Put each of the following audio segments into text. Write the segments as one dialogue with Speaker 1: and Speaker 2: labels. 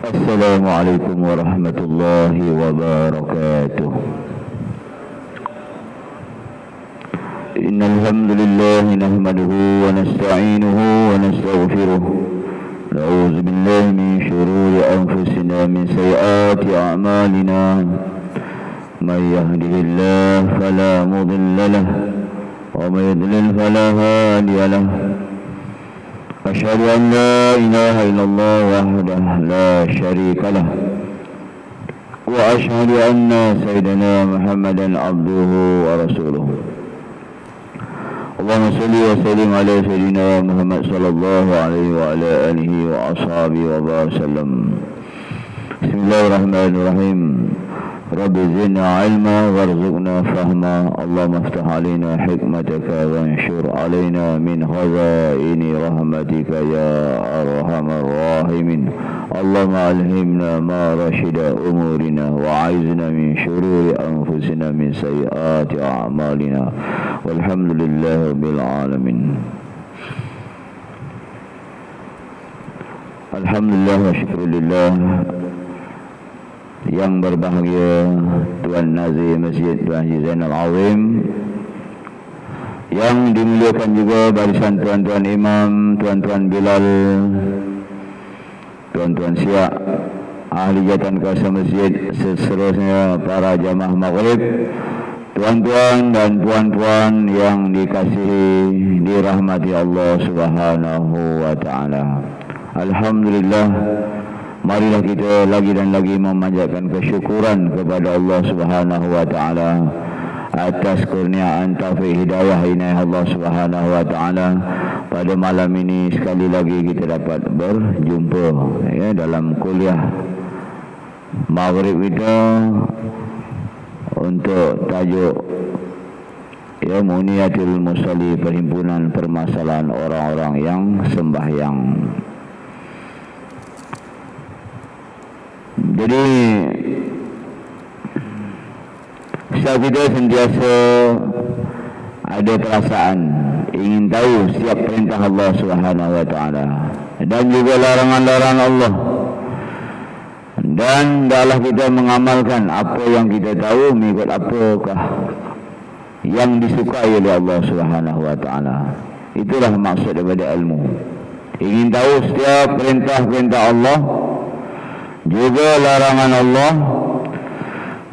Speaker 1: Assalamualaikum warahmatullahi wabarakatuh. Innal hamdalillah nahmaduhu wa nasta'inuhu wa nastaghfiruh. Na'udzu billahi min shururi anfusina min sayyiati a'malina. May yahdihillahu fala mudilla lahu wa may yudlil fala hadiya lahu. أشهد أن لا إله إلا الله وحده لا شريك له وأشهد أن سيدنا محمدا عبده ورسوله اللهم صل وسلم على سيدنا محمد صلى الله عليه وعلى آله وأصحابه وسلم بسم الله الرحمن الرحيم رب زدنا علما وارزقنا فهما اللهم افتح علينا حكمتك وانشر علينا من خزائن رحمتك يا أرحم الراحمين اللهم ألهمنا ما رشد أمورنا وعيذنا من شرور أنفسنا من سيئات أعمالنا والحمد لله رب العالمين. Alhamdulillah wa syukurillah. Yang berbahagia Tuan Nazir Masjid Tuan Haji Zainal Azim, yang dimuliakan juga barisan tuan-tuan imam, tuan-tuan Bilal, tuan-tuan Syiah, ahli jawatan kuasa masjid, seterusnya para jamaah maghrib, tuan-tuan dan puan-puan yang dikasihi, dirahmati Allah Subhanahu wa taala. Alhamdulillah, marilah kita lagi dan lagi memanjatkan kesyukuran kepada Allah Subhanahu wa taala atas kurniaan taufik hidayah inayah Allah Subhanahu wa taala. Pada malam ini sekali lagi kita dapat berjumpa dalam kuliah maghrib kita untuk tajuk Muniyatul Musalli, perhimpunan permasalahan orang-orang yang sembahyang. Jadi kita sentiasa ada perasaan ingin tahu setiap perintah Allah Subhanahu wa taala dan juga larangan-larangan Allah, dan hendaklah kita mengamalkan apa yang kita tahu mengikut apakah yang disukai oleh Allah Subhanahu wa taala. Itulah maksud daripada ilmu. Ingin tahu setiap perintah-perintah Allah, juga larangan Allah,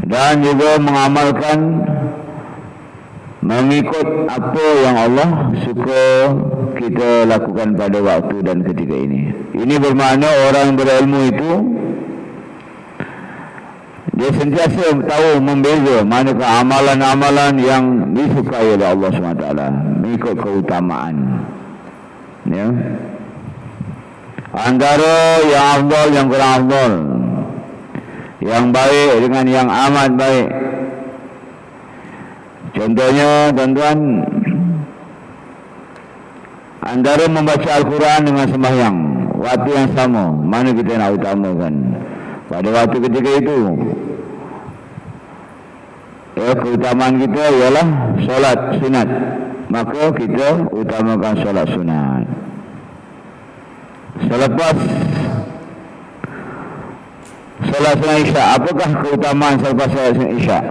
Speaker 1: dan juga mengamalkan mengikut apa yang Allah suka kita lakukan pada waktu dan ketika ini. Ini bermakna orang berilmu itu dia sentiasa tahu membeza manakah amalan-amalan yang disukai oleh Allah SWT mengikut keutamaan. Ya. Antara yang afdal, yang kurang afdal, yang baik dengan yang amat baik. Contohnya tuan-tuan, antara membaca Al-Quran dengan sembahyang waktu yang sama, mana kita nak utamakan pada waktu ketika itu? Keutamaan kita ialah solat sunat, maka kita utamakan solat sunat. Selepas solat sunat Isyak, apakah keutamaan selepas solat sunat Isyak?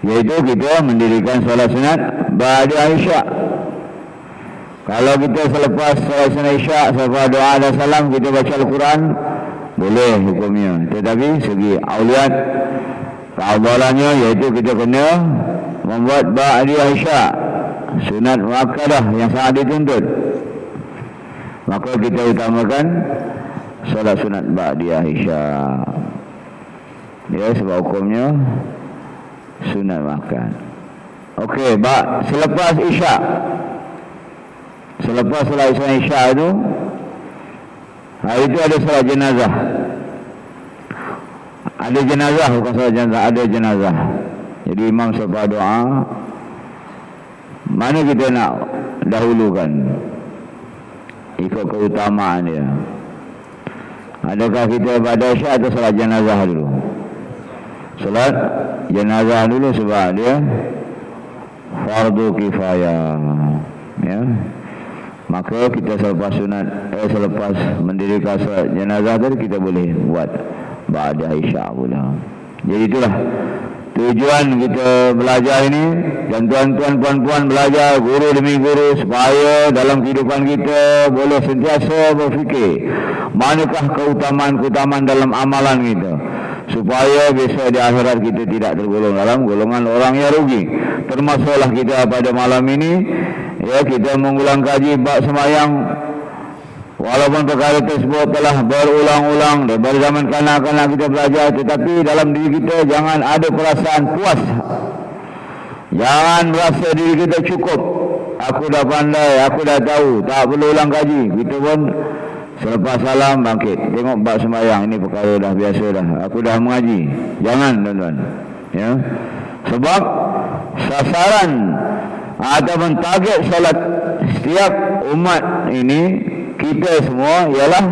Speaker 1: Iaitu kita mendirikan solat sunat ba'da Isyak. Kalau kita selepas solat sunat Isyak, selepas doa dan salam kita baca Al-Quran, boleh hukumnya. Tetapi segi auliat, keafdalannya iaitu kita kena membuat ba'da Isyak, sunat muakkadah yang sangat dituntut. Maka kita utamakan solat sunat ba'da Isyak. Ya, sebab hukumnya sunat makan. Okey, selepas Isyak, selepas solat sunat Isyak itu, hari itu ada solat jenazah. Ada jenazah, bukan solat jenazah, ada jenazah. Jadi imam selepas doa, mana kita nak dahulukan ikut keutamaan dia? Adakah kita pada Isyak atau solat jenazah dulu? Solat jenazah dulu sebab dia fardu kifayah, ya. maka kita selepas sunat selepas mendirikan solat jenazah tadi kita boleh buat ba'da isya pula. Jadi itulah tujuan kita belajar ini, dan tuan-tuan puan-puan belajar guru demi guru supaya dalam kehidupan kita boleh sentiasa berfikir manakah keutamaan-keutamaan dalam amalan kita, supaya besok di akhirat kita tidak tergolong dalam golongan orang yang rugi. Termasuklah kita pada malam ini, ya, kita mengulang kaji bab sembahyang. Walaupun perkara tersebut telah berulang-ulang daripada zaman kanak-kanak kita belajar, tetapi dalam diri kita jangan ada perasaan puas. Jangan merasa diri kita cukup. Aku dah pandai, aku dah tahu, tak perlu ulang kaji. Kita pun selepas salam bangkit, tengok bab sembahyang, ini perkara dah biasa dah, aku dah mengaji. Jangan, tuan-tuan, ya. Sebab sasaran ataupun target solat setiap umat ini, kita semua, ialah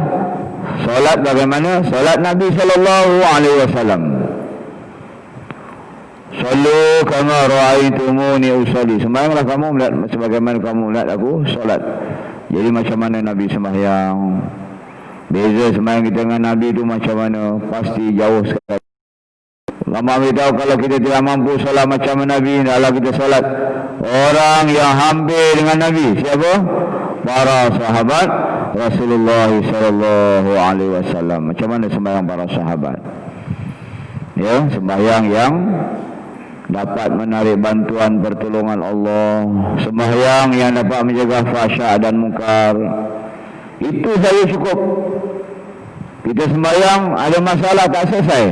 Speaker 1: solat bagaimana? Solat Nabi SAW. Sallu kama ra'aitumuni usalli. Sembahyanglah kamu melihat sebagaimana kamu melihat aku solat. Jadi macam mana Nabi sembahyang? Beza sembahyang kita dengan Nabi itu macam mana? Pasti jauh sekali. Lama beritahu kalau kita tidak mampu solat macam Nabi, hendaklah kita solat orang yang hampir dengan Nabi. Siapa? Para sahabat Rasulullah sallallahu alaihi wasallam. Macam mana sembahyang para sahabat? Ya, sembahyang yang dapat menarik bantuan pertolongan Allah, sembahyang yang dapat menjaga fahsya dan mungkar. Itu saja cukup. Kita sembahyang ada masalah tak selesai.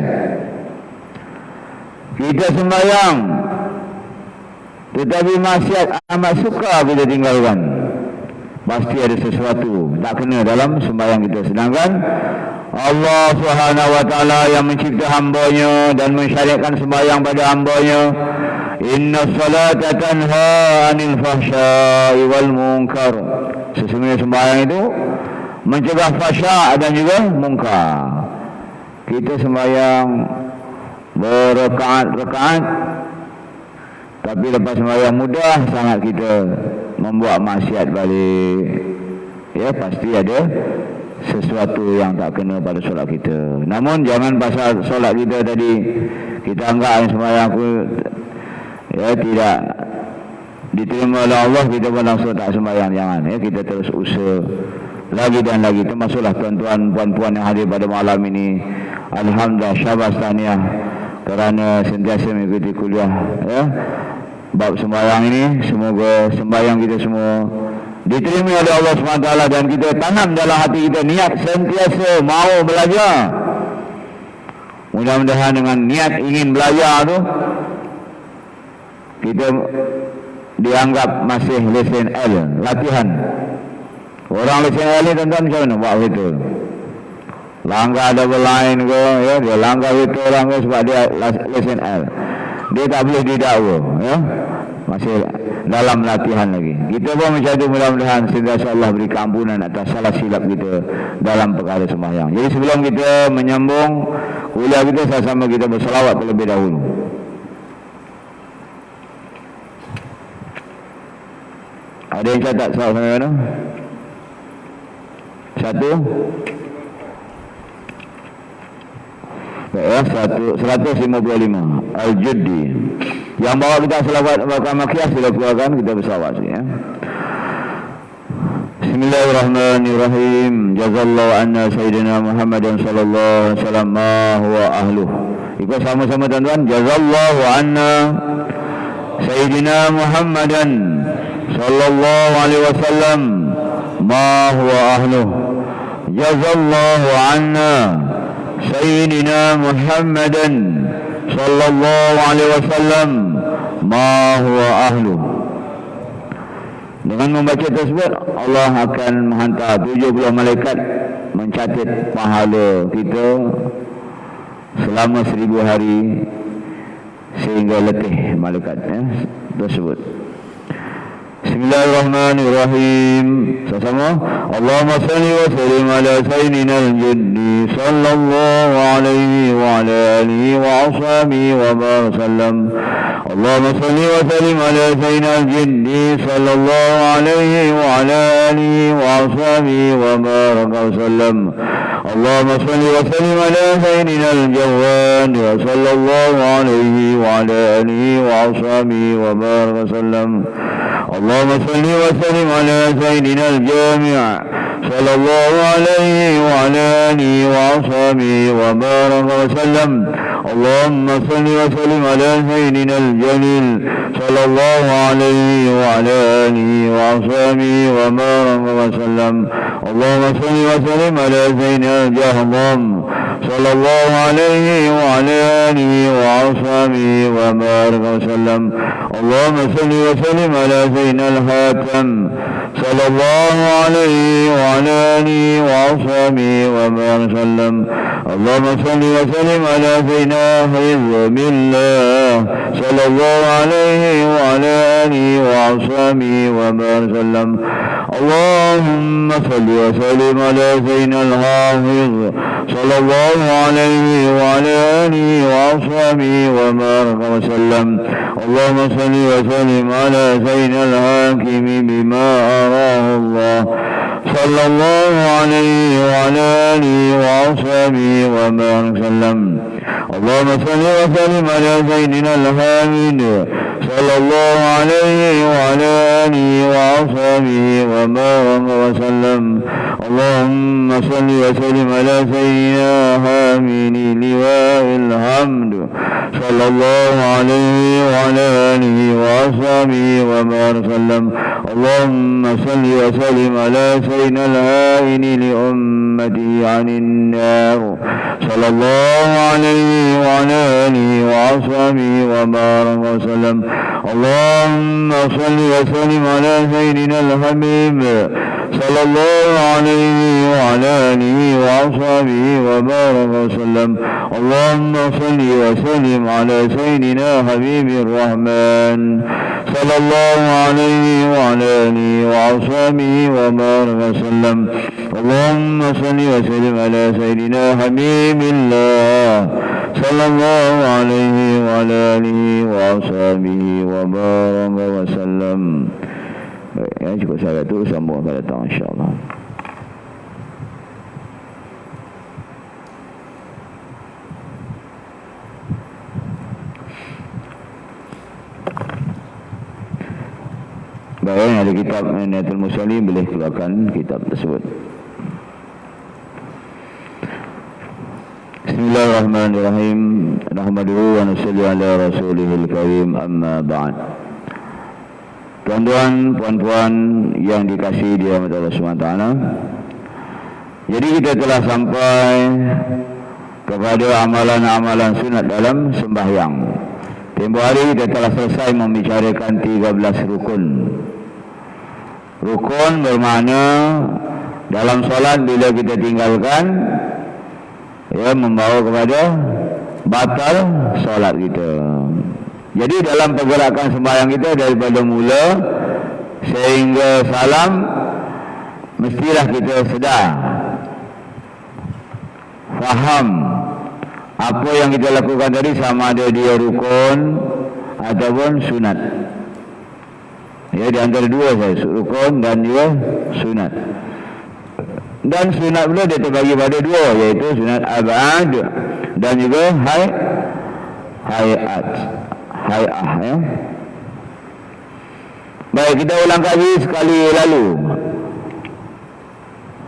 Speaker 1: Kita sembahyang tetapi maksiat amat suka kita tinggalkan, pasti ada sesuatu tak kena dalam sembahyang kita. Sedangkan Allah Subhanahu wa taala yang mencipta hamba-Nya dan mensyariatkan sembahyang pada hamba-Nya, inna salata tanha 'anil fahsya'i wal munkar. Sesungguhnya sembahyang itu mencegah fahsya dan juga munkar. Kita sembahyang berrakaat-rakaat, tapi lepas sembahyang mudah sangat kita membuat maksiat balik. Ya, pasti ada sesuatu yang tak kena pada solat kita. Namun jangan pasal solat kita tadi kita anggap sembahyang aku ya tidak diterima oleh Allah, kita pun langsung tak sembahyang. Jangan, ya, kita terus usaha lagi dan lagi. Termasuklah tuan-tuan puan-puan yang hadir pada malam ini. Alhamdulillah, syabas tahniah kerana sentiasa mengikuti kuliah, ya, bab sembahyang ini. Semoga sembahyang kita semua diterima oleh Allah SWT, dan kita tanam dalam hati kita niat sentiasa mahu belajar. Mudah-mudahan dengan niat ingin belajar tu, kita dianggap masih lesen L, latihan. Orang lesen L ni tuan-tuan macam mana buat itu? Langkah double line ke, ya, dia langkah itu orang ke sebab dia lesen L. Dia tak boleh didakwa, ya. Masih dalam latihan lagi. Kita pun macam itu, mudah-mudahan sentiasa Allah beri keampunan atas salah silap kita dalam perkara sembahyang. Jadi sebelum kita menyambung kuliah kita, sama-sama kita berselawat terlebih dahulu. Ada yang catat selawat sampai mana? 155 Al-Juddi. Yang bawa kita selawat bakal makiyah sila keluarkan, kita berselawat sini, ya. Bismillahirrahmanirrahim. Jazallahu anna Sayyidina Muhammadan sallallahu alaihi wasallam ma huwa ahluh. Ikut sama-sama tuan-tuan. Jazallahu anna Sayyidina Muhammadan sallallahu alaihi wasallam ma huwa ahluh. Jazallahu anna Sayyidina Muhammadan sallallahu alaihi wasallam ma huwa ahluh. Dengan membaca tersebut, Allah akan menghantar 70 malaikat mencatat pahala kita selama 1000 hari sehingga letih malaikat, ya, tersebut. Bismillahirrahmanirrahim. Sama-sama. Allahumma salli wa sallim ala sayyidina al-jaddi sallallahu alaihi wa ala alihi wa ashabihi wa barakatuh. Allahumma salli wa sallim ala sayyidina al-jaddi sallallahu alaihi wa ala alihi wa ashabihi wa barakatuh. Allahumma salli wa sallim ala sayyidina al-jawad sallallahu alaihi wa ala alihi wa ashabihi wa barakatuh. اللهم صل وسلم على سيدنا الجامع صلى الله عليه وعلى آله وأصحابه وبارك وسلم. اللهم صل وسلم على سيدنا الجليل صلى الله عليه وعلى آله وأصحابه وبارك وسلم. اللهم صل وسلم على سيدنا الجهضم صلى الله عليه وعلى آله وأصحابه وبارك وسلم. اللهم صل وسلم على سيدنا الحاتم صلى الله عليه وعلى آله وأصحابه وبارك وسلم. اللهم صل وسلم على سيدنا حزب الله صلى الله عليه وعلى آله وأصحابه وبارك وسلم. اللهم صل وسلم على سيدنا الحافظ صلى الله عليه وعلى آله وأصحابه وبارك وسلم. اللهم صل وسلم على سيدنا الحاكم بما أراه الله صلى الله عليه وعلى آله وأصحابه وبارك وسلم. اللهم صل وسلم على سيدنا الحامد صلى الله عليه وعلى آله وأصحابه وبارك وسلم. اللهم صل وسلم على سيدنا حامد لواء الحمد صلى الله عليه وعلى آله وأصحابه وبارك وسلم. اللهم صل وسلم على سيدنا الهائن لأمته عن النار صلى الله عليه وعلى آله وأصحابه وبارك وسلم. اللهم صل وسلم على سيدنا الحبيب صلى الله عليه وعلى آله وأصحابه وبارك وسلم. اللهم صل وسلم على سيدنا حبيب الرحمن صلى الله عليه وعلى آله وأصحابه وبارك وسلم. اللهم صل وسلم على سيدنا حبيب الله صلى الله عليه وعلى آله وأصحابه وبارك وسلم. Baik, ya, cukup saya itu sambung akan datang insyaAllah. Baik, ada kitab Niatul Musalli, boleh keluarkan kitab tersebut. Bismillahirrahmanirrahim. Nahmaduhu wa nusalli ala rasulihil karim, amma ba'd. Tuan-tuan, puan-puan yang dikasihi dirahmati Allah SWT, jadi kita telah sampai kepada amalan-amalan sunat dalam sembahyang. Tempoh hari kita telah selesai membicarakan 13 rukun. Rukun bermakna dalam solat bila kita tinggalkan, ya, membawa kepada batal solat kita. Jadi dalam pergerakan sembahyang kita daripada mula sehingga salam, mestilah kita sedar, faham apa yang kita lakukan tadi sama ada dia rukun ataupun sunat. Ya, di antara dua saya, rukun dan juga sunat. Dan sunat pula dia terbagi pada dua, iaitu sunat abad dan juga hayat. Hay'ah, ya. Baik, kita ulang kali sekali lalu.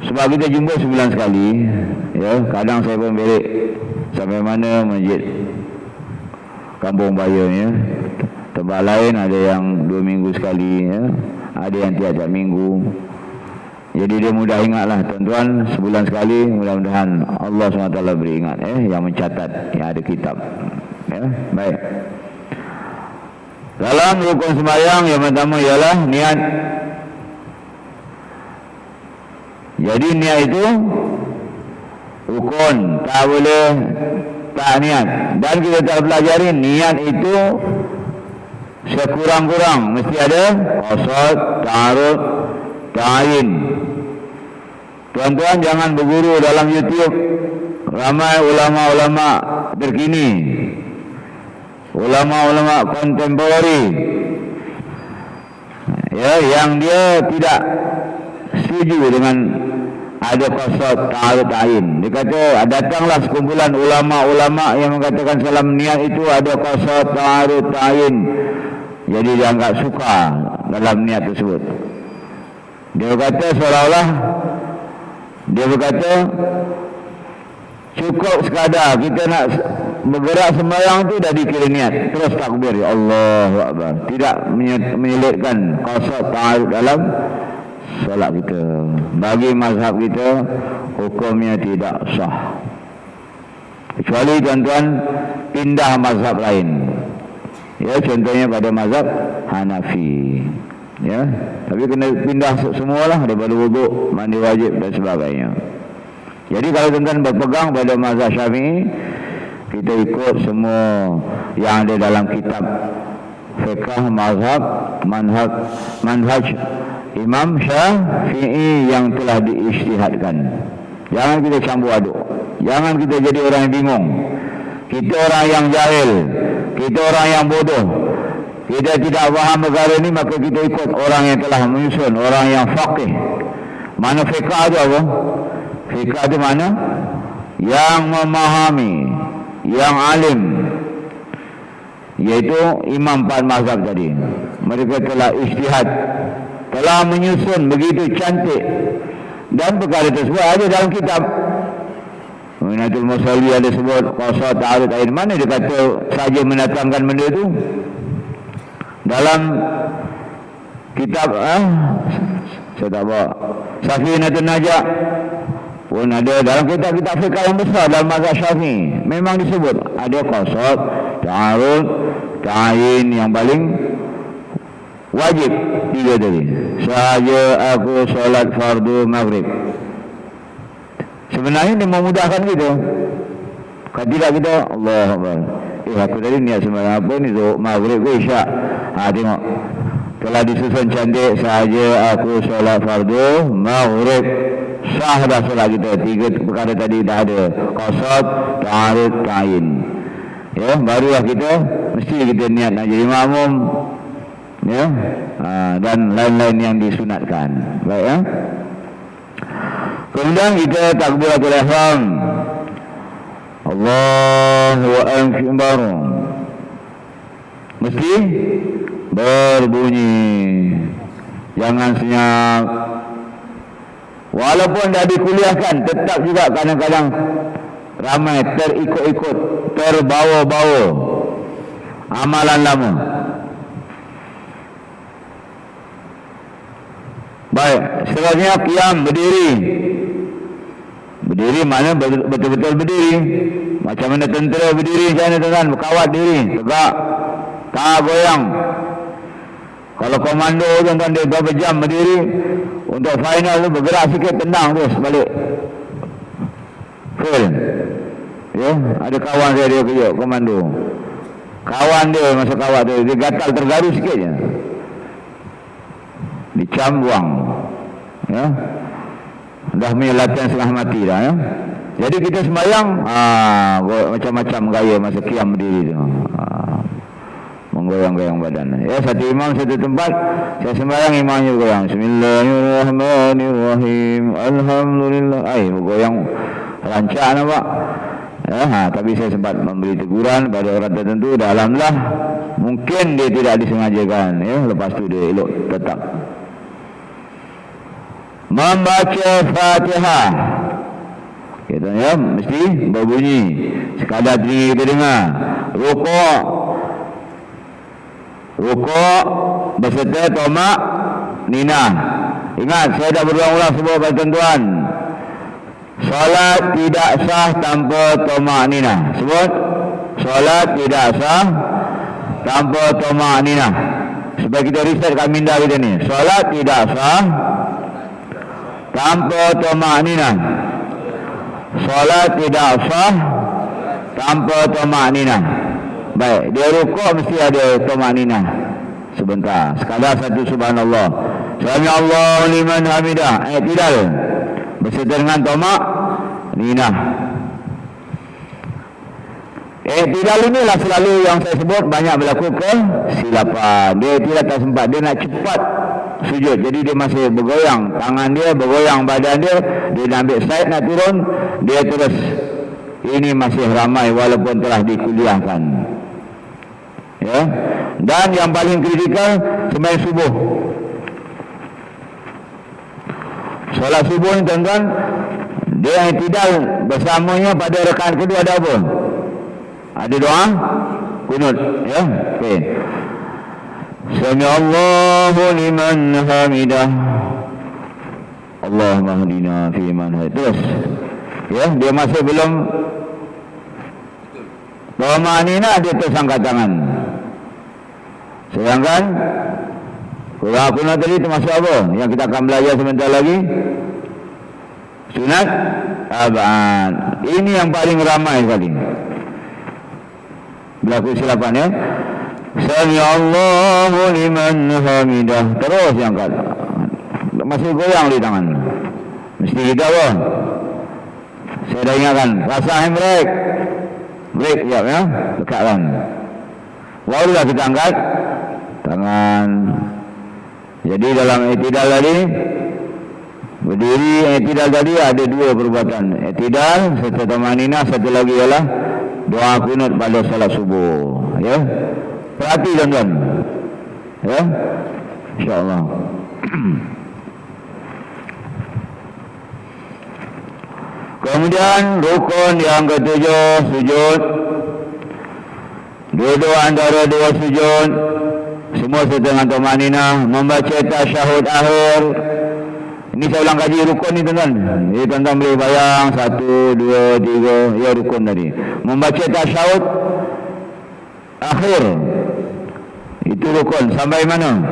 Speaker 1: Sebab kita jumpa sebulan sekali, ya. Kadang saya pun berik sampai mana masjid Kampung Bayam, ya. Tempat lain ada yang 2 minggu sekali, ya. Ada yang tiap-tiap minggu. Jadi dia mudah ingatlah tuan-tuan, sebulan sekali. Mudah-mudahan Allah SWT beri ingat, yang mencatat, yang ada kitab, ya. Baik. Dalam rukun sembahyang yang pertama ialah niat. Jadi niat itu rukun, tak boleh tak niat. Dan kita telah pelajari niat itu sekurang-kurang mesti ada qasad, ta'arud, ta'ayin. Tuan-tuan jangan berguru dalam YouTube. Ramai ulama-ulama terkini, ulama-ulama kontemporari, ya, yang dia tidak setuju dengan ada qasad, ta'arud, ta'ayin. Dia kata datanglah sekumpulan ulama-ulama yang mengatakan salam niat itu ada qasad, ta'arud, ta'ayin. Jadi dia enggak suka dalam niat tersebut. Dia berkata seolah-olah dia berkata cukup sekadar kita nak bergerak sembahyang tu dah dikira niat, terus takbir ya Allahu Akbar, tidak menyelitkan qasad, ta'arud dalam solat kita. Bagi mazhab kita hukumnya tidak sah, kecuali tuan-tuan pindah mazhab lain. Ya, contohnya pada mazhab Hanafi. Ya, tapi kena pindah semualah daripada wuduk, mandi wajib dan sebagainya. Jadi kalau tuan-tuan berpegang pada mazhab Syafi'i, kita ikut semua yang ada dalam kitab fiqh mazhab manhaj Imam Syafi'i yang telah diijtihadkan. Jangan kita campur aduk. Jangan kita jadi orang yang bingung. Kita orang yang jahil. Kita orang yang bodoh. Kita tidak faham perkara ini, maka kita ikut orang yang telah menyusun, orang yang faqih. Mana fiqh itu apa? Fiqh itu mana? Yang memahami, yang alim, yaitu imam empat mazhab tadi. Mereka telah ijtihad, telah menyusun begitu cantik, dan perkara tersebut ada dalam kitab. Minatul Musalli ada sebut qasad, ta'arud, ta'ayin. Mana dia kata saja mendatangkan benda itu? Dalam kitab saya tak bawa Safinatul Najah pun ada, dalam kitab-kitab fiqh yang besar dalam mazhab Syafi'i memang disebut ada qasad, ta'arud, ta'ayin. Yang paling wajib tiga tadi. Sahaja aku solat fardu maghrib. Sebenarnya dia memudahkan kita. Kalau tidak kita Allah Akbar, aku tadi niat sembahyang apa ni, maghrib ke isyak. Tengok telah disusun cantik. Sahaja aku solat fardu maghrib, sah dah solat kita. Tiga perkara tadi dah ada, qasad, ta'arud, ta'ayin. Ya, barulah kita mesti kita niat nak jadi makmum, ya, dan lain-lain yang disunatkan. Baik, ya. Kemudian kita takbiratul ihram, Allahu Akbar, mesti berbunyi, jangan senyap. Walaupun dah dikuliahkan, tetap juga kadang-kadang ramai terikut-ikut, terbawa-bawa amalan lama. Baik, seterusnya qiyam, berdiri. Berdiri mana betul-betul berdiri. Macam mana tentera berdiri macam mana tuan-tuan? Berkawat diri, tegak, tak goyang. Kalau komando tuan-tuan dia berapa jam berdiri, untuk final tu bergerak sikit, tendang terus balik. Full. Ya, ada kawan saya dia kerja komando. Kawan dia masa kawat tu, dia gatal tergaru sikit je, dicam buang. Ya, dah punya latihan setengah mati dah, ya. Jadi kita sembahyang macam-macam gaya masa qiyam berdiri tu, menggoyang-goyang badan. Ya, satu imam satu tempat, saya sembahyang imamnya bergoyang, Bismillahirrahmanirrahim, Alhamdulillah, bergoyang rancak nampak. Ya, tapi saya sempat memberi teguran pada orang tertentu, dah alhamdulillah, mungkin dia tidak disengajakan, ya, lepas tu dia elok tetap. Membaca Fatihah, kita, ya, mesti berbunyi sekadar telinga kita dengar. Rukuk beserta tomak ninah. Ingat, saya dah berulang-ulang sebut pada tuan-tuan, solat tidak sah tanpa tomak ninah. Sebut, solat tidak sah tanpa tomak ninah. Supaya kita riset kat minda kita ni, solat tidak sah tanpa tomak ninah. Solat tidak sah tanpa tomak ninah. Baik, dia rukuk mesti ada tomak ninah. sebentar. Sekadar satu subhanallah. Sami Allahu liman hamidah. I'tidal. Berserta dengan tomak ninah. I'tidal inilah selalu yang saya sebut banyak berlaku kesilapan. Dia tidak tak sempat, dia nak cepat sujud. Jadi dia masih bergoyang tangan dia, bergoyang badan dia. Dia nak ambil side nak turun, dia terus. Ini masih ramai walaupun telah dikuliahkan. Ya. Dan yang paling kritikal sembahyang subuh. Solat subuh ni tuan-tuan, dia i'tidal bersamanya pada rakaat kedua ada apa? Ada doa kunut, ya. Okey. Sami Allahu liman hamidah. Allahumma hdina fi man hadait. Terus. Ya, dia masih belum Doa-ma'anina dia tersangkat tangan. Sedangkan Surah Kunut tadi termasuk apa? Yang kita akan belajar sebentar lagi. Sunat Ab'an. Ini yang paling ramai sekali berlaku silapan, ya. Sami Allahu liman hamidah. Terus yang kata. Masih goyang di tangan. Mesti kita apa? Saya dah ingatkan. Rasa handbrake. Break, ya. Dekatkan. Barulah kita angkat tangan. Jadi dalam i'tidal tadi, berdiri i'tidal tadi ada dua perbuatan. I'tidal, satu tamanina, satu lagi ialah doa kunut pada salat subuh. Ya. Perhati tuan-tuan. Ya. InsyaAllah. Kemudian rukun yang ketujuh, sujud. Duduk antara dua sujud, semua setengah tumanina, membaca tasyahud akhir. Ini saya ulang kaji rukun ni tuan-tuan. Jadi tuan-tuan boleh bayang 1, 2, 3, ya rukun tadi. Membaca tasyahud akhir. Itu rukun. Sampai mana?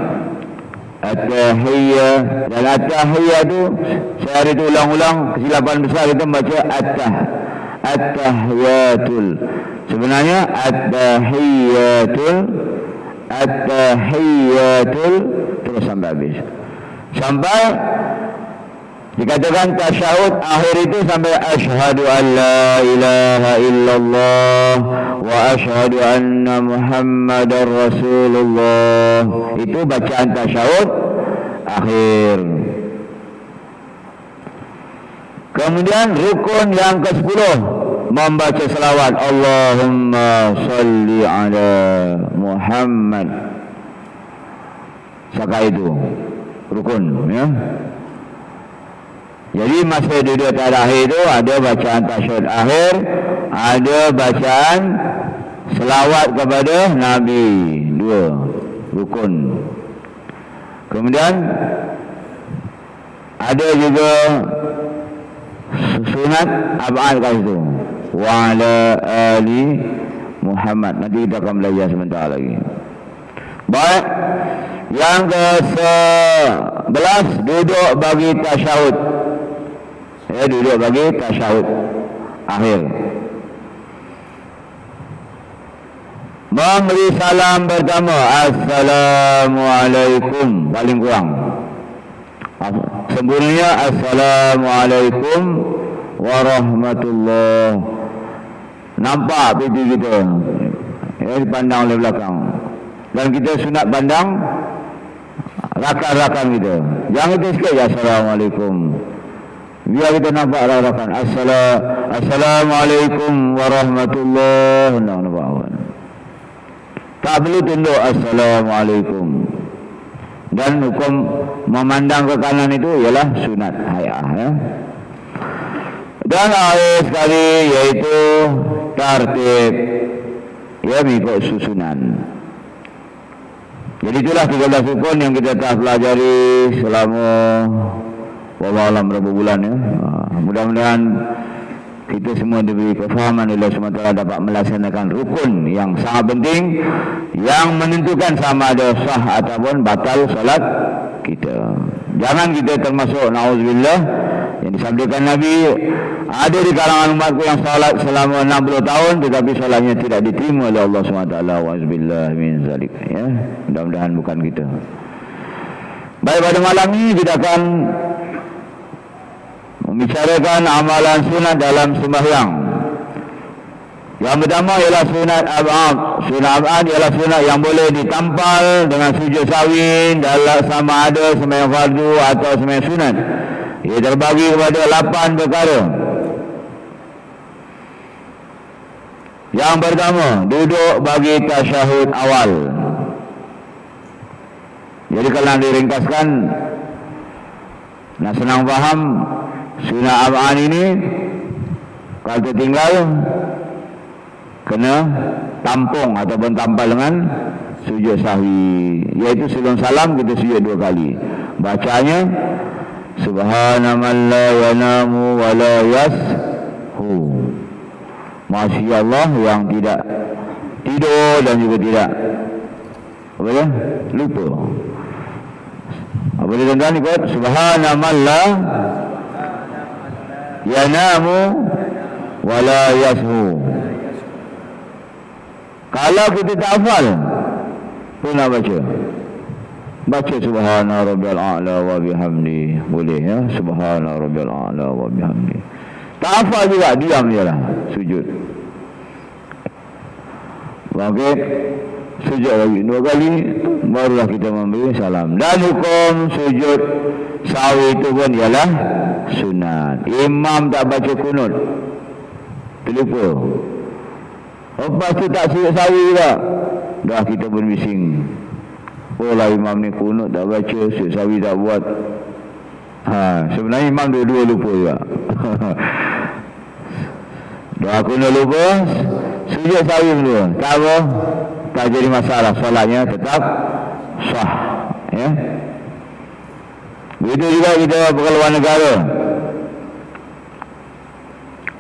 Speaker 1: At-tahiyyah. Dan at-tahiyyah tu saya hari tu ulang-ulang, kesilapan besar kita membaca at-tahiyyatul. Sebenarnya at-tahiyyatul terus sampai habis. Sampai dikatakan tasyahud akhir itu sampai asyhadu an la ilaha illallah wa asyhadu anna muhammadar rasulullah. Itu bacaan tasyahud akhir. Kemudian rukun yang ke-10, membaca selawat Allahumma salli ala Muhammad. Saka itu rukun, ya. Jadi masa duduk terakhir itu ada bacaan tasyahud akhir, ada bacaan selawat kepada Nabi. Dua rukun. Kemudian ada juga sunat ab'ad kat situ. Wa ala ali Muhammad. Nanti kita akan belajar sebentar lagi. Baik. Yang ke-11, duduk bagi tasyahud. Ya, duduk bagi tasyahud akhir. Memberi salam pertama, Assalamualaikum, paling kurang. Sempurnanya Assalamualaikum warahmatullahi. Nampak pipi kita, ya, dipandang oleh belakang. Dan kita sunat pandang rakan-rakan kita. Jangan kita sikit ya, Assalamualaikum. Biar kita nampak rakan. Assalamualaikum warahmatullahi wabarakatuh. Tak perlu tunduk Assalamualaikum. Dan hukum memandang ke kanan itu ialah sunat hayah, ya. Dan akhir sekali yaitu tartib, ya, mengikut susunan. Jadi itulah 13 rukun yang kita telah pelajari selama wallahualam berapa bulan, ya. Mudah-mudahan kita semua diberi kefahaman oleh SWT dapat melaksanakan rukun yang sangat penting yang menentukan sama ada sah ataupun batal solat kita. Jangan kita termasuk na'udzubillah yang disabdakan Nabi, ada di kalangan umatku yang salat selama 60 tahun tetapi salatnya tidak diterima oleh Allah SWT. Wa'azubillah min zalik. Ya, mudah-mudahan bukan kita. Baik, pada malam ini kita akan membicarakan amalan sunat dalam sembahyang. Yang pertama ialah sunat ab'ad. Sunat ab'ad ialah sunat yang boleh ditampal dengan sujud sahwi dalam sama ada sembahyang fardu atau sembahyang sunat. Ia terbagi kepada 8 perkara. Yang pertama, duduk bagi tasyahud awal. Jadi kalau diringkaskan, nak senang faham, sunat ab'ad ini kalau tertinggal kena tampung ataupun tampal dengan sujud sahwi, iaitu sebelum salam kita sujud 2 kali. Bacanya subhana man la yanamu wa la yashu. Masya Allah yang tidak tidur dan juga tidak apa dia? Lupa. Apa dia tuan-tuan ikut? Subhana man la yanamu wa la yashu. Kalau kita tak hafal pun nak baca subhana rabbiyal a'la wa bihamdi, boleh ya, subhana rabbiyal a'la wa bihamdi. Tak hafal juga, diam je lah, sujud. Okey, sujud lagi 2 kali barulah kita memberi salam. Dan hukum sujud sahwi itu pun ialah sunat. Imam tak baca kunut, terlupa. Lepas tu tak sujud sahwi juga, dah kita pun bising. Oh lah imam ni kunut tak baca, sujud sahwi tak buat. Sebenarnya imam dua-dua lupa juga. Dah kunut lupa, sujud sahwi dulu. Tak apa, tak jadi masalah, solatnya tetap sah. Ya. Begitu juga kita berkeluar negara.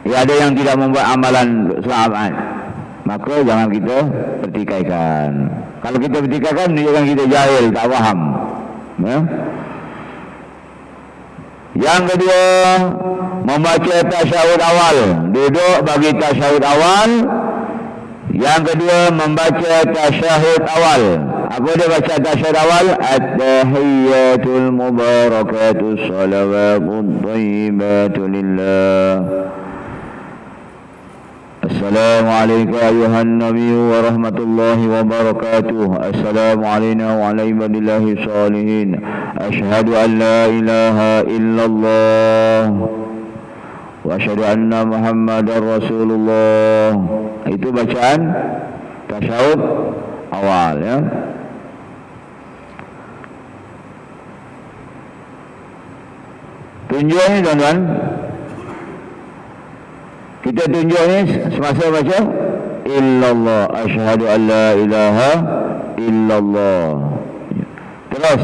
Speaker 1: Ya, ada yang tidak membuat amalan sunat, maka jangan kita pertikaikan. Kalau kita pertikaikan, menunjukkan kita jahil, tak faham. Ya? Yang kedua, membaca tasyahud awal. Duduk bagi tasyahud awal. Yang kedua, membaca tasyahud awal. Apa dia baca tasyahud awal? At-tahiyyatul mubarakatus salawatut thayyibatu lillah. Assalamualaikum ayuhan nabi wa rahmatullahi wa barakatuh. Assalamu alayna wa ala ibadillahi salihin. Ashhadu an la ilaha illallah wa ashhadu anna muhammadar rasulullah. Itu bacaan tasyahud awal ya. Tunjuk ni tuan-tuan. Kita tunjuk ni semasa baca illallah, asyhadu an la ilaha illallah. Terus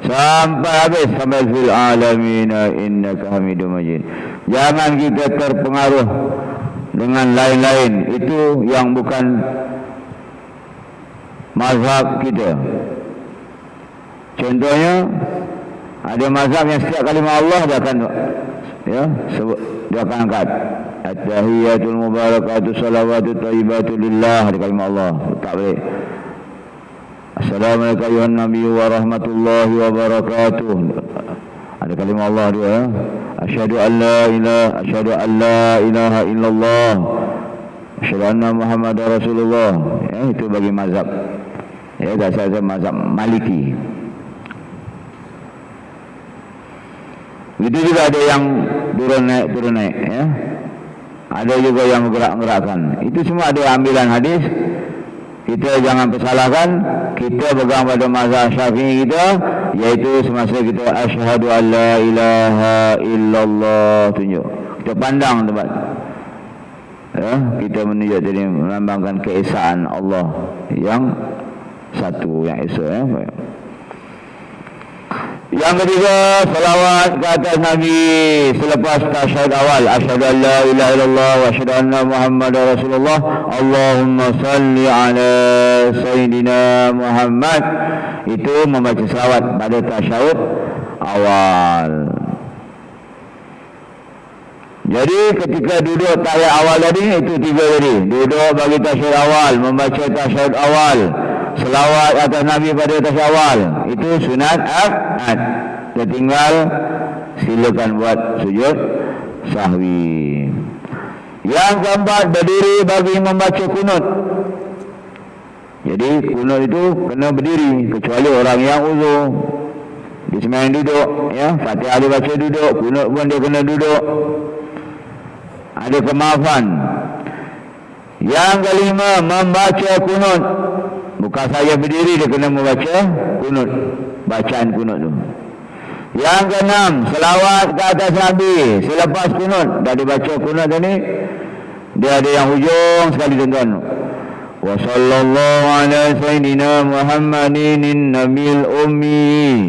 Speaker 1: sampai habis, sampai fil alamin innaka hamidum majid. Jangan kita terpengaruh dengan lain-lain, itu yang bukan mazhab kita. Contohnya ada mazhab yang setiap kalimah Allah dia akan dia akan angkat at-tahiyyatul mubarakatuh salawatut thayyibatu lillah di kalimah Allah. Tak boleh. Assalamualaikum ayuhan nabi wa rahmatullahi wa barakatuh. Ada kalimah Allah dia ya. Asyhadu an la ilaha illallah. Asyhadu anna muhammadar rasulullah. Ya, itu bagi mazhab. Ya, dasar mazhab Maliki. Itu juga ada yang turun naik ya. Ada juga yang gerak-gerakkan. Itu semua ada ambilan hadis. Kita jangan persalahkan. Kita pegang pada mazhab Syafi'i kita, iaitu semasa kita asyhadu an la ilaha illallah, tunjuk. Kita pandang tempat. Ya, kita menunjuk jadi melambangkan keesaan Allah yang satu, yang esa ya. Yang ketiga, salawat ke atas Nabi selepas tasyahud awal. Asyhadu an la ilaha illallah wa asyhadu anna muhammadar rasulullah. Allahumma salli ala sayyidina Muhammad. Itu membaca salawat pada tasyahud awal. Jadi ketika duduk tahiyat awal tadi, itu 3 tadi. Duduk bagi tasyahud awal, membaca tasyahud awal, selawat atas Nabi pada tasyahud awal. Itu sunat ab'ad. Tinggal silakan buat sujud sahwi. Yang keempat, berdiri bagi membaca kunut. Jadi kunut itu kena berdiri, kecuali orang yang uzur. Dia sembahyang duduk, ya. Fatihah dia baca duduk, kunut pun dia kena duduk. Ada kemaafan. Yang kelima, membaca kunut. Bukan saya berdiri, dia kena membaca kunut, bacaan kunut tu. Yang keenam, selawat ke atas Nabi selepas kunut. Dah dibaca kunut tadi, dia ada yang hujung sekali, tuan-tuan. Wa sallallahu ala sayyidina Muhammadin nabil ummi.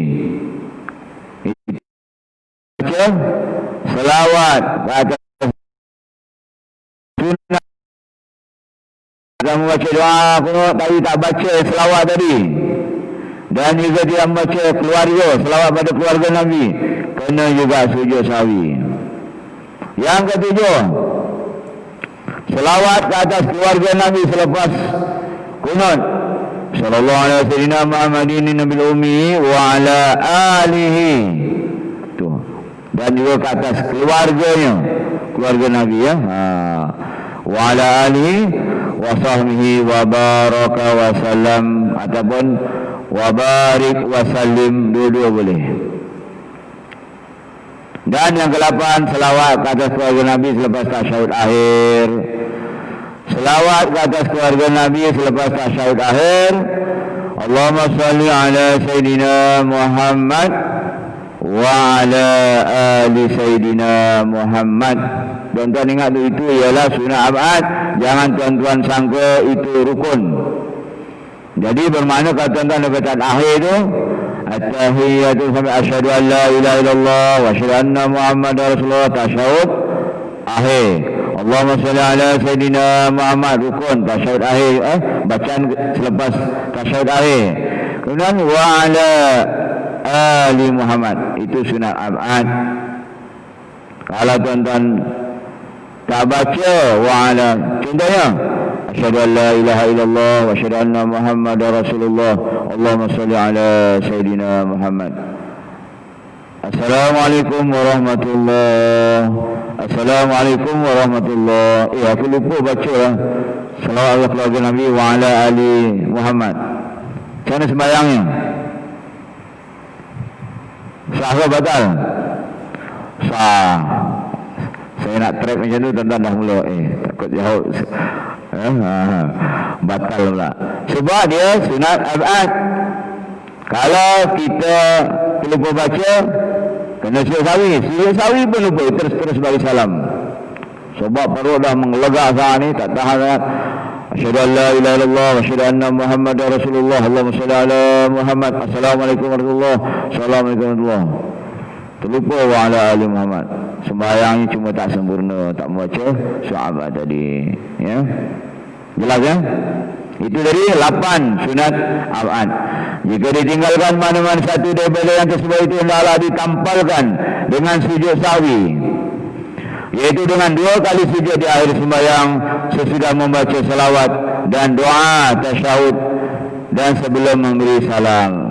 Speaker 1: Baca selawat ke atas sunat. Kamu baca doa kunut tapi tak baca selawat tadi, dan juga dia membaca keluarga, selawat pada keluarga Nabi, kena juga sujud sahwi. Yang ketujuh, selawat ke atas keluarga Nabi selepas kunut. Sallallahu alaihi wasallam Muhammadin nabil ummi wa ala alihi. Tu. Dan juga ke atas keluarganya, keluarga Nabi, ya. Wa ala alihi wa sahbihi wa baraka wa salam, ataupun wa barik wa salim, dua-dua boleh. Dan yang ke-8, selawat ke atas keluarga Nabi selepas tasyahud akhir. Selawat ke atas keluarga Nabi selepas tasyahud akhir. Allahumma salli ala Sayyidina Muhammad wa ala ali Sayyidina Muhammad. Tuan-tuan ingat tu, itu ialah sunat ab'ad. Jangan tuan-tuan sangka itu rukun. Jadi bermakna kalau tuan-tuan dapat akhir tu, at-tahiyyatu sampai asyhadu an la ilaha illallah wa asyhadu anna Muhammadar Rasulullah, tasyahud akhir. Allahumma shalli ala Sayyidina Muhammad, rukun tasyahud akhir, bacaan selepas tasyahud akhir. Kemudian wa ala ali Muhammad, itu sunat ab'ad. Kalau tuan-tuan tak baca wa ala, contohnya asyhadu an la ilaha illallah wa asyhadu anna Muhammadar Rasulullah, Allahumma shalli ala Sayyidina Muhammad. Assalamualaikum warahmatullahi. Assalamualaikum warahmatullahi. Aku lupa baca selawat keluarga Nabi wa ala ali Muhammad. Macam mana sembahyangnya? Sah ke batal? Sah. Saya nak track macam tu, tuan-tuan dah mula takut jauh, batal pula. Sebab dia sunat ab'ad. Kalau kita lupa baca, kena sujud sahwi. Sujud sahwi pun lupa, terus bagi salam. Sebab perut dah mengelegak saat ni, tak tahan sangat. Asyhadu an la ilaha illallah wa asyhadu anna Muhammadar Rasulullah, Allahumma shalli ala Muhammad. Assalamualaikum warahmatullahi wabarakatuh. Assalamualaikum warahmatullahi wabarakatuh. Terlupa wa ala ali Muhammad. Sembahyangnya cuma tak sempurna, tak membaca sahabat tadi, ya. Jelas, ya? Itu dari 8 sunat ab'ad. Jika ditinggalkan mana-mana satu daripada yang tersebut, itu hendaklah ditampalkan dengan sujud sahwi, iaitu dengan 2 kali sujud di akhir sembahyang sesudah membaca selawat dan doa tasyahud dan sebelum memberi salam.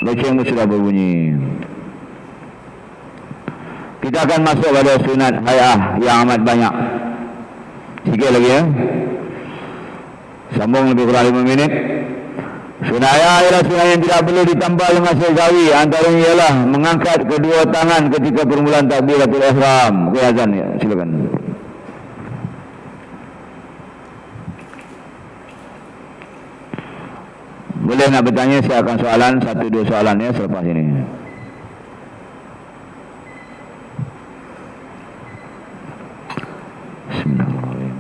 Speaker 1: Loceng sudah berbunyi. Kita akan masuk pada sunat hayah yang amat banyak. Sikit lagi, ya. Sambung lebih kurang 5 minit. Sunat hayah ialah sunat yang tidak perlu ditambah dengan sahwi. Antaranya ialah mengangkat kedua tangan ketika permulaan takbiratul ihram. Okey, azan, ya. Silakan. Boleh nak bertanya, saya akan soalan 1-2 soalan, ya, selepas ini. Bismillahirrahmanirrahim.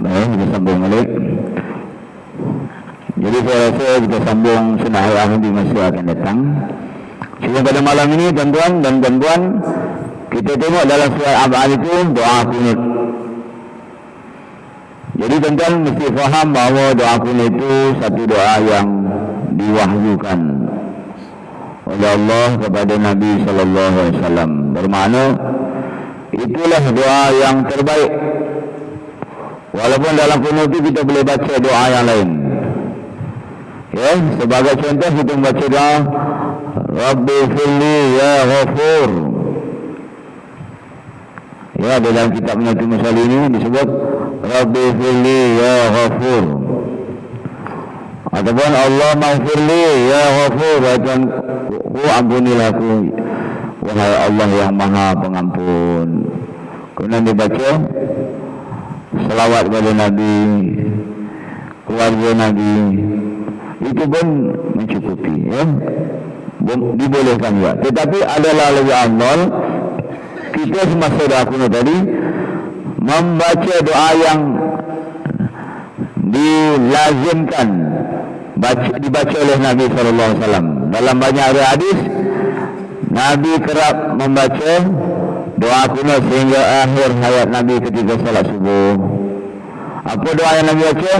Speaker 1: Baik, kita sambung balik. Jadi saya rasa kita sambung sunnah yang di masa akan datang. Sehingga pada malam ini tuan-tuan dan puan-puan, kita tengok dalam surah Al-Baqarah itu doa kunut. Jadi tuan-tuan mesti faham bahawa doa kunut itu satu doa yang diwahyukan oleh Allah kepada Nabi sallallahu alaihi wasallam. Bermakna itulah doa yang terbaik. Walaupun dalam kunut itu kita boleh baca doa yang lain. Ya, sebagai contoh kita membaca doa Rabbi firli ya ghafur. Ya, dalam kitab Nabi Musa ini disebut Rabbi firli ya ghafur. Ataupun Allah maghfirli ya ghafur, dan ampunilah aku wahai Allah yang maha pengampun. Kemudian dibaca selawat kepada Nabi, keluarga Nabi, itu pun mencukupi, ya. Dibolehkan juga. Tetapi adalah lebih afdal kita semasa doa kunut tadi membaca doa yang dilazimkan dibaca oleh Nabi sallallahu alaihi wasallam. Dalam banyak hadis Nabi kerap membaca doa kunut sehingga akhir hayat Nabi ketika salat subuh. Apa doa yang Nabi baca?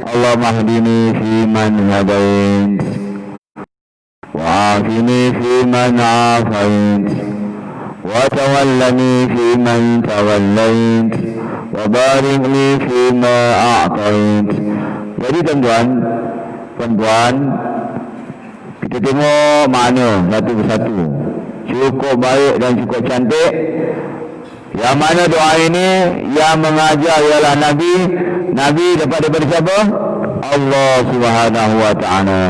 Speaker 1: Allahumma hdini fi man hadait wa afini fi man afait wa tawallani fi man tawallait wa barik li fi ma a'tait. Jadi tuan-tuan, puan-puan, kita tengok makna satu persatu. Cukup baik dan cukup cantik. Yang mana doa ini yang mengajar ialah Nabi daripada siapa? Allah Subhanahu wa taala.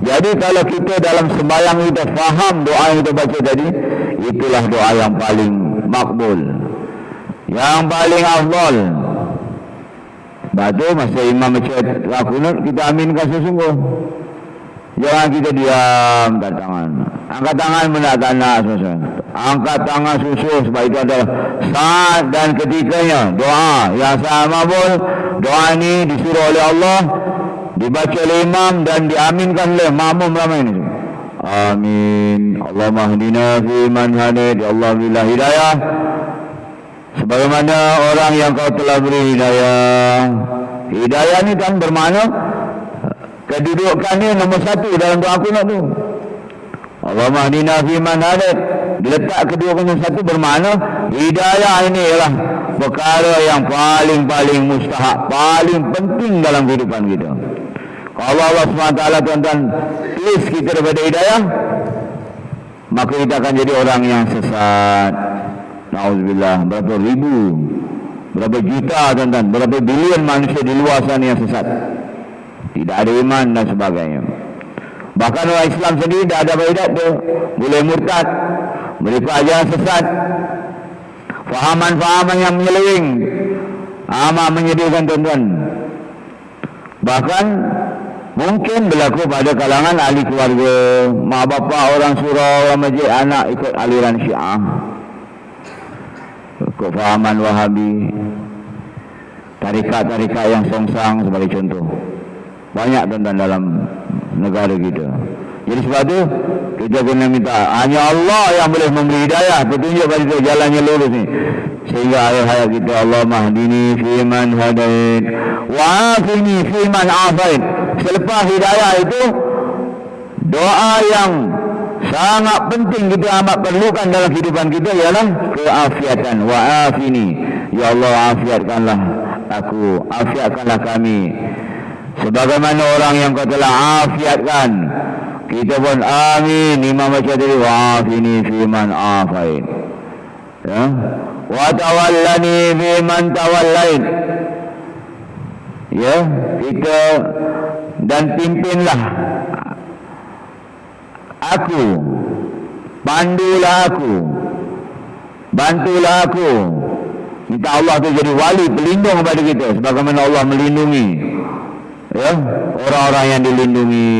Speaker 1: Jadi kalau kita dalam sembahyang kita faham doa yang kita baca tadi, itulah doa yang paling makbul, yang paling afdal. Batu masa imam baca kunut, kita aminkan sesungguh. Jangan kita diam, angkat tangan. Angkat tangan benda tak nak susah. Angkat tangan susuh sebab itu adalah saat dan ketikanya doa yang sangat makbul. Doa ini disuruh oleh Allah, dibaca oleh imam dan diaminkan oleh makmum ramai ini. Amin. Allahumma hdina fi man hadait. Ya Allah berilah hidayah sebagaimana orang yang kau telah beri hidayah. Hidayah ni kan bermakna kedudukannya nombor satu dalam doa kunut tu. Allahumma hdina fi man hadait, diletak kedua nombor satu bermakna hidayah ini ialah perkara yang paling mustahak, paling penting dalam kehidupan kita. Kalau Allah SWT tuan-tuan tulis kita daripada hidayah, maka kita akan jadi orang yang sesat. Na'udzubillah. Berapa ribu, berapa juta tuan-tuan, berapa bilion manusia di luar sana yang sesat, tidak ada iman dan sebagainya. Bahkan orang Islam sendiri tidak ada faidah tu, boleh murtad, boleh ajaran sesat, fahaman-fahaman yang menyeleweng, amat menyedihkan tuan-tuan. Bahkan Mungkin berlaku pada kalangan ahli keluarga, mak bapak, orang surau, orang masjid, anak ikut aliran Syiah, ikut fahaman Wahabi, tarikat-tarikat yang songsang sebagai contoh. Banyak tuan-tuan dalam negara kita. Jadi sebab tu kita kena minta, hanya Allah yang boleh memberi hidayah, petunjuk pada kita jalannya lurus ni. Sehingga ayat-ayat kita, Allahumma hdini fiman hadait wa afini fiman afait. Selepas hidayah itu, doa yang sangat penting kita amat perlukan dalam kehidupan kita ialah keafiatan. Wa afini, ya Allah afiatkanlah aku, afiatkanlah kami sebagaimana orang yang kau telah afiatkan. Kita pun amin. Imam baca tadi, wa afini fiman afait, ya, wa tawallani fiman tawallait, ya, kita dan pimpinlah aku, pandulah aku, bantulah aku. Minta Allah tu jadi wali, pelindung kepada kita sebagaimana Allah melindungi, ya, orang-orang yang dilindungi.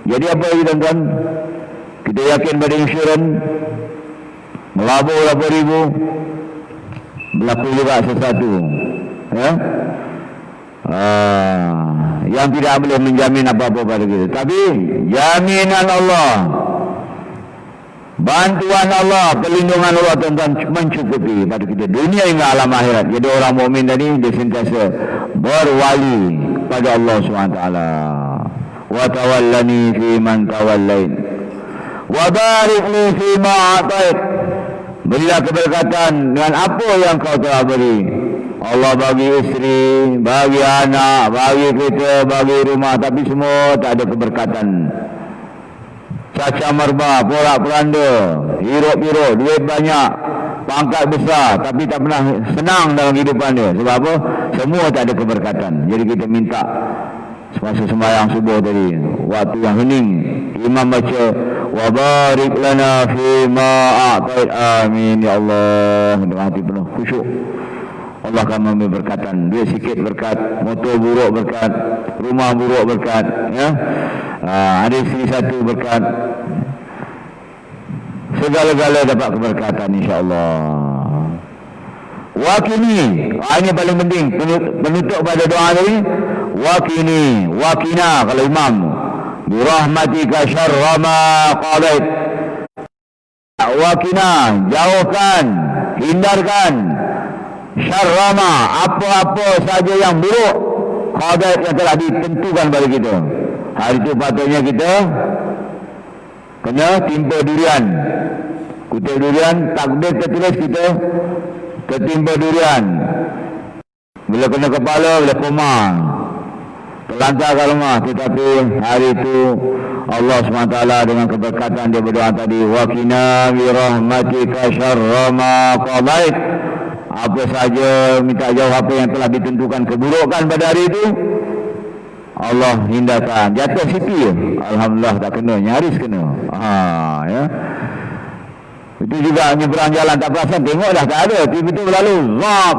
Speaker 1: Jadi apa lagi tuan-tuan? Kita yakin pada insurans melabur berapa ribu, berlaku juga sesuatu, ya, yang tidak boleh menjamin apa-apa pada kita. Tapi jaminan Allah, bantuan Allah, perlindungan Allah tuan-tuan mencukupi pada kita dunia hingga alam akhirat. Jadi orang mukmin tadi dia sentiasa berwali pada Allah SWT. Wa tawallani fi man tawallait wa barik li fi ma atait. Berilah keberkatan dengan apa yang kau telah beri. Allah bagi isteri, bagi anak, bagi kita, bagi rumah, tapi semua tak ada keberkatan. Caca merba, porak-poranda, hiruk-hiruk, duit banyak, pangkat besar, tapi tak pernah senang dalam kehidupan dia. Sebab apa? Semua tak ada keberkatan. Jadi kita minta semasa sembahyang subuh tadi, waktu yang hening, imam baca, wa barik lana fi ma a'tait, amin ya Allah, dengan hati penuh khusyuk. Allah akan memberi berkatan. Duit sikit berkat, motor buruk berkat, rumah buruk berkat, ya, ada isteri satu berkat, segala-gala dapat keberkatan insya-Allah. Wakini, ini paling penting, penutup pada doa tadi. Wakini, wakina kalau imam, bi rahmatika syarra ma qadait. Wakina, jauhkan, hindarkan syarra ma, apa-apa saja yang buruk qadait yang telah ditentukan bagi kita. Hari itu patutnya kita kena timpa durian, kutip durian, takdir tertulis kita tertimpa durian. Bila kena kepala, bila koma, terlantar kat rumah. Tetapi hari itu Allah SWT dengan keberkatan dia berdoa tadi, wa qina bi rahmatika syarra ma qadait. Apa saja, minta jauh apa yang telah ditentukan keburukan pada hari itu, Allah hindarkan. Jatuh sipi, alhamdulillah tak kena, nyaris kena. Ya. Itu juga nyeberang jalan tak perasan, tengok dah tak ada, tiba-tiba berlalu, zap,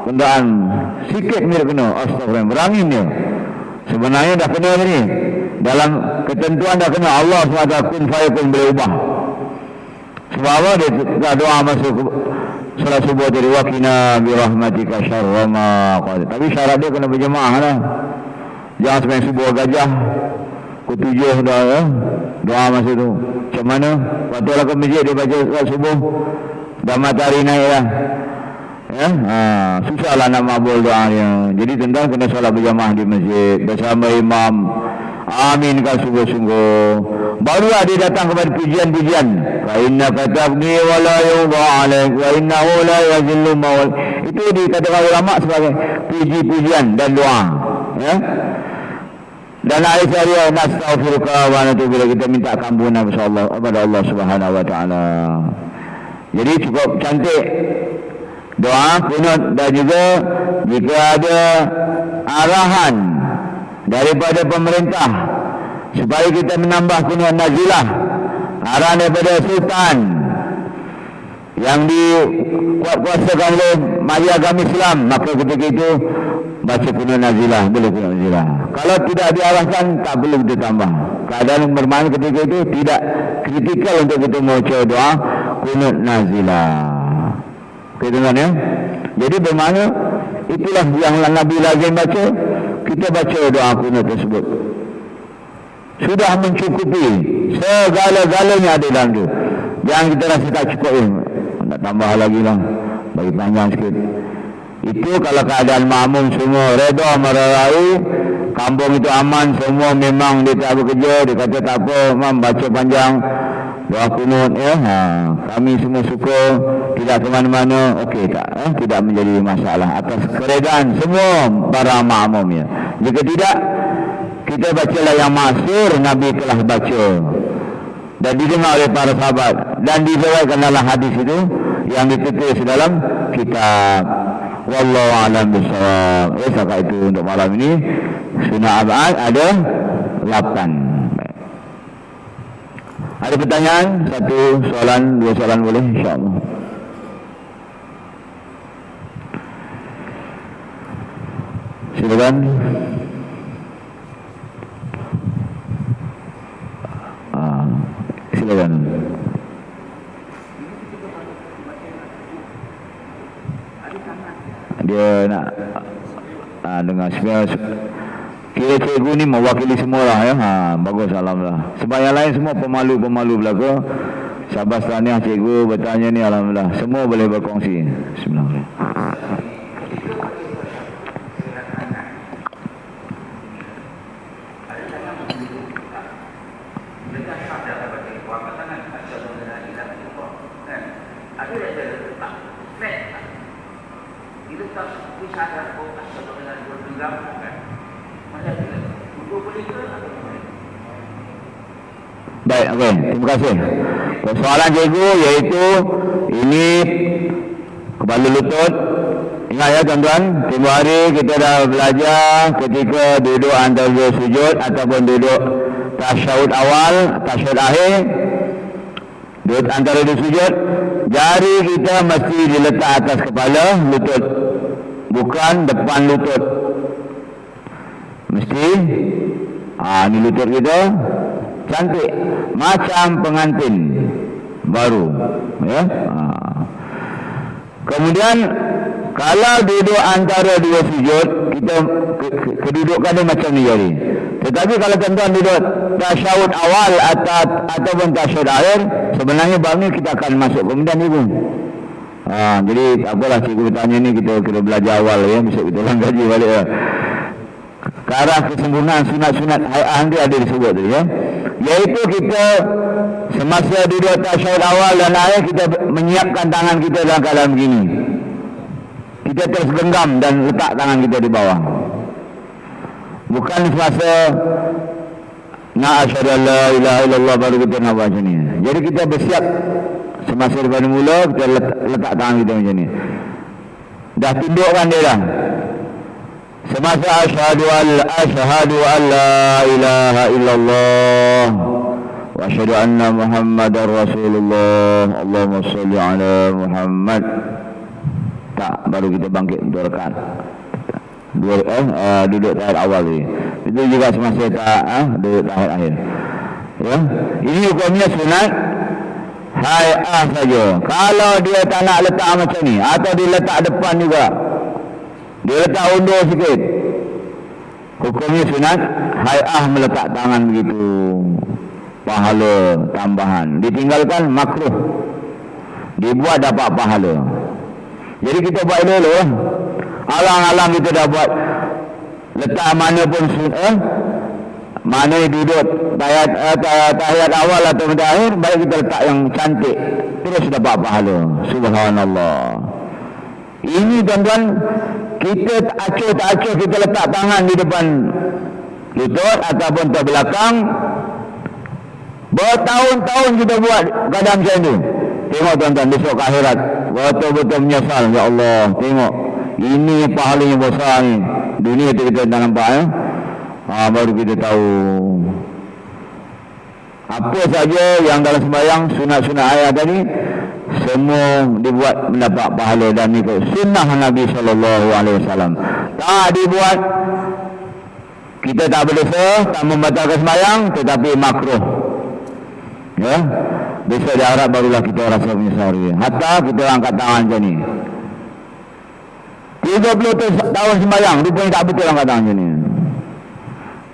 Speaker 1: kendaan sikit mirip kena, astagfirullah, berangin dia. Sebenarnya dah kena ni, dalam ketentuan dah kena. Allah SWT kun fayakun boleh ubah. Sebab apa? Dia dah doa masuk salat subuh tadi, wa qina bi rahmatika syarra ma qadait. Tapi syarat dia kena berjemaah lah, jangan sembahyang subuh gajah pukul 7 dah, ya. Doa masa tu macam mana? Patutlah ke masjid dia baca salat subuh, dah matahari naik lah, ya. Susahlah nak makbul doa dia. Jadi tentang kena solat berjamaah di masjid bersama imam, aminkan sungguh-sungguh, barulah dia datang kepada pujian-pujian. Fa inna katabni wa la yudha alaik wa innahu la yazillu mawal. Itu dikatakan ulama sebagai puji-pujian dan doa, ya. Dan Aisyah dia nastaghfiruka wa natubu ilaik, kita minta ampunan kepada Allah Subhanahu wa taala. Jadi cukup cantik doa kunut. Dan juga jika ada arahan daripada pemerintah supaya kita menambah kunut nazilah, arahan daripada sultan yang dikuatkuasakan oleh majlis agama Islam, maka ketika itu baca kunut nazilah, boleh kunut nazilah. Kalau tidak diarahkan, tak perlu kita tambah. Keadaan bermakna ketika itu tidak kritikal untuk kita membaca doa kunut nazilah. Okey tuan ya. Jadi bermakna itulah yang Nabi lazim baca, kita baca doa kunut tersebut. Sudah mencukupi segala-galanya ada dalam tu. Jangan kita rasa tak cukup nak tambah lagi lah, bagi panjang sikit. Itu kalau keadaan makmum semua reda mererai, kampung itu aman, semua memang dia tak bekerja, dia kata tak apa, mam baca panjang doa kunut ya. Kami semua suka, tidak ke mana-mana, okey tak? Tidak menjadi masalah atas keredaan semua para makmum ya. Jika tidak, kita bacalah yang masyhur Nabi telah baca dan didengar oleh para sahabat dan diriwayatkan dalam hadis itu yang ditulis dalam kitab. Wallahu a'lam bishawab. Setakat itu untuk malam ini. Sunnah abad ada 8. Ada pertanyaan? Satu soalan, dua soalan boleh insya-Allah. Silakan. Silakan. Dia nak dengar semua. Kira cikgu ni mewakili semua lah ya. Bagus, alhamdulillah. Sebab yang lain semua pemalu-pemalu belaka. Sabar tahniah cikgu bertanya ni, alhamdulillah. Semua boleh berkongsi. Bismillahirrahmanirrahim. Baik, okey. Terima kasih. Soalan cikgu iaitu ini kepala lutut. Ingat ya tuan-tuan, tempoh hari kita dah belajar ketika duduk antara dua sujud ataupun duduk tasyahud awal, tasyahud akhir. Duduk antara dua sujud, jari kita mesti diletak atas kepala lutut, bukan depan lutut. Mesti ni lutut kita cantik macam pengantin baru ya. Kemudian kalau duduk antara dua sujud, kita kedudukan dia macam ni jadi. Tetapi kalau tuan-tuan duduk tasyahud awal ataupun tasyahud akhir, sebenarnya bab ni kita akan masuk kemudian ibu. Jadi tak apalah cikgu bertanya ni, kita belajar awal ya, besok kita ulang kaji balik ya. Ke arah kesempurnaan sunat-sunat hay'ah dia ada disebut tu ya. Iaitu kita semasa duduk tasyahud awal dan akhir, kita menyiapkan tangan kita dalam keadaan begini. Kita terus genggam dan letak tangan kita di bawah. Bukan semasa na asyhadu an la ilaha illallah baru kita nak buat macam ni. Jadi kita bersiap semasa daripada mula, kita letak tangan kita macam ni. Dah tundukkan dia dah. Semasa asyhadu an la ilaha illallah wa asyhadu anna muhammadar rasulullah, Allahumma salli ala Muhammad. Tak, baru kita bangkit untuk rakaat duduk tahiyat awal ni. Itu juga semasa tak duduk tahiyat akhir ya. Ini hukumnya sunat hay'ah saja. Kalau dia tak nak letak macam ni, atau dia letak depan juga, dia letak undur sikit, hukumnya sunat hay'ah meletak tangan begitu, pahala tambahan. Ditinggalkan makruh, dibuat dapat pahala. Jadi kita buat dulu. Alang-alang kita dah buat, letak mana pun mana duduk tahiyat awal atau akhir, baik kita letak yang cantik, terus dapat pahala. Subhanallah. Ini tuan-tuan, kita tak acuh kita letak tangan di depan lutut ataupun terbelakang. Bertahun-tahun kita buat keadaan macam itu. Tengok tuan-tuan, besok ke akhirat betul-betul menyesal. Ya Allah, tengok ini pahalanya besar ni. Dunia tu kita tak nampak ya. Baru kita tahu apa saja yang dalam sembahyang sunat-sunat ayat tadi, semua dibuat mendapat pahala dan ikut sunnah Nabi SAW. tak dibuat, kita tak berdosa, tak membatalkan sembahyang, tetapi makruh. Ya, besok di Arab barulah kita rasa menyesal. Hatta kita angkat tangan macam ni. 30 tahun sembahyang, rupanya tak betul angkat tangan macam ni.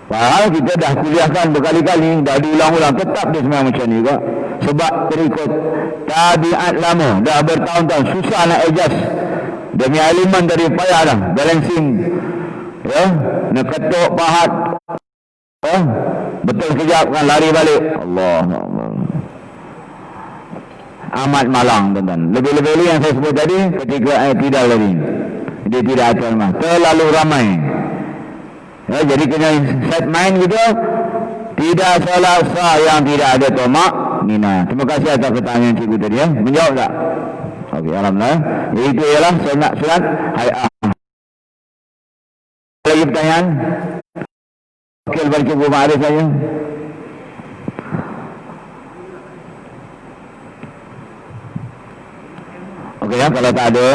Speaker 1: Padahal kita dah kuliahkan berkali-kali, dah diulang-ulang, tetap dia sembahyang macam ni juga. Sebab terikut tabiat lama, dah bertahun-tahun, susah nak adjust. Demi elemen dari payah dah, balancing. Ya, nak ketuk pahat. Ya, betul sekejap kan lari balik. Allah. Amat malang tuan-tuan. Lebih-lebih yang saya sebut tadi, ketika tidak tadi. Dia tidak atur mah. Terlalu ramai. Ya, jadi kena set mind gitu. Tidak salah sah yang tidak ada tomak mina. Terima kasih atas pertanyaan cikgu tadi ya. Menjawab tak? Okey, alhamdulillah. Jadi itu ialah sunat hay'ah. Lagi pertanyaan? Okey, bagi cikgu Ma'arif saja. Okey ya, kalau tak ada,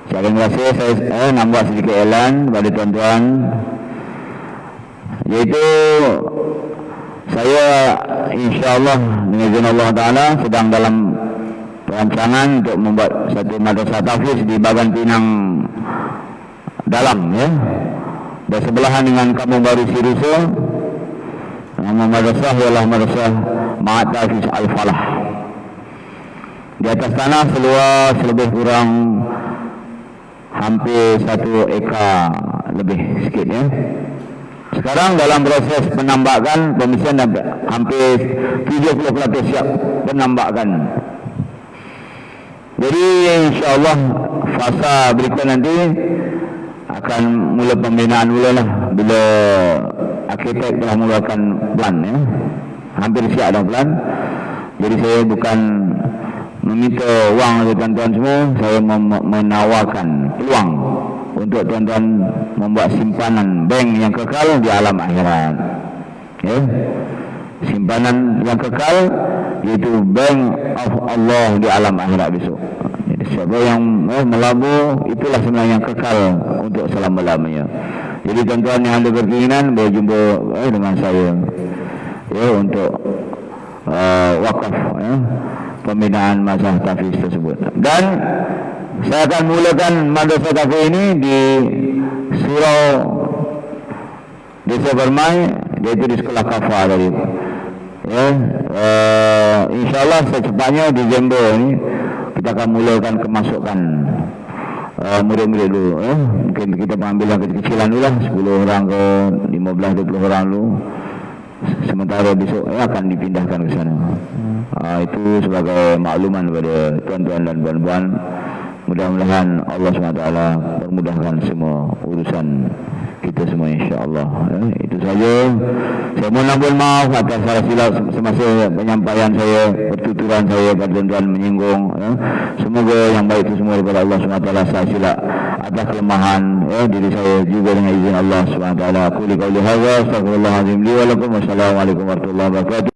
Speaker 1: saya akan rasa saya nambah sedikit elan kepada tuan-tuan, iaitu saya insya-Allah dengan izin Allah Taala sedang dalam perancangan untuk membuat satu madrasah tahfiz di Bagan Pinang dalam ya. Bersebelahan dengan Kampung Baru Siruso. Nama madrasah ialah Madrasah Ma'had Tahfiz Al-Falah. Di atas tanah seluas lebih kurang hampir 1 ekar lebih sikit ya. Sekarang dalam proses penambakan pembersihan dan hampir 70% siap penambakan. Jadi insya-Allah fasa berikut nanti akan mula pembinaan mulalah bila arkitek telah mengeluarkan plan ya. Hampir siap dah plan. Jadi saya bukan meminta wang dari tuan-tuan semua, saya menawarkan peluang untuk tuan-tuan membuat simpanan bank yang kekal di alam akhirat. Ya. Simpanan yang kekal iaitu bank of Allah di alam akhirat besok. Jadi siapa yang melabur, itulah sebenarnya yang kekal untuk selama-lamanya. Jadi tuan-tuan yang ada berkeinginan boleh jumpa dengan saya ya untuk wakaf ya, pembinaan madrasah tahfiz tersebut. Dan saya akan mulakan madrasah tahfiz ini di Surau Desa Bermai, iaitu di Sekolah Kafa tadi. Ya, insya-Allah secepatnya Disember ini kita akan mulakan kemasukan murid-murid dulu. Mungkin kita mengambil yang kecil-kecilan dulu lah, 10 orang ke 15-20 orang dulu. Sementara besok akan dipindahkan ke sana. Itu sebagai makluman kepada tuan-tuan dan puan-puan. Mudah-mudahan Allah SWT permudahkan semua urusan kita semua insya-Allah. Itu saja. Saya mohon ampun maaf atas salah silap semasa penyampaian saya, pertuturan saya pada tuan-tuan menyinggung. Semoga yang baik itu semua daripada Allah SWT. Saya silap atas kelemahan diri saya juga dengan izin Allah SWT. Qul qauli hadza astaghfirullahalazim li wa lakum. Wassalamualaikum warahmatullahi wabarakatuh.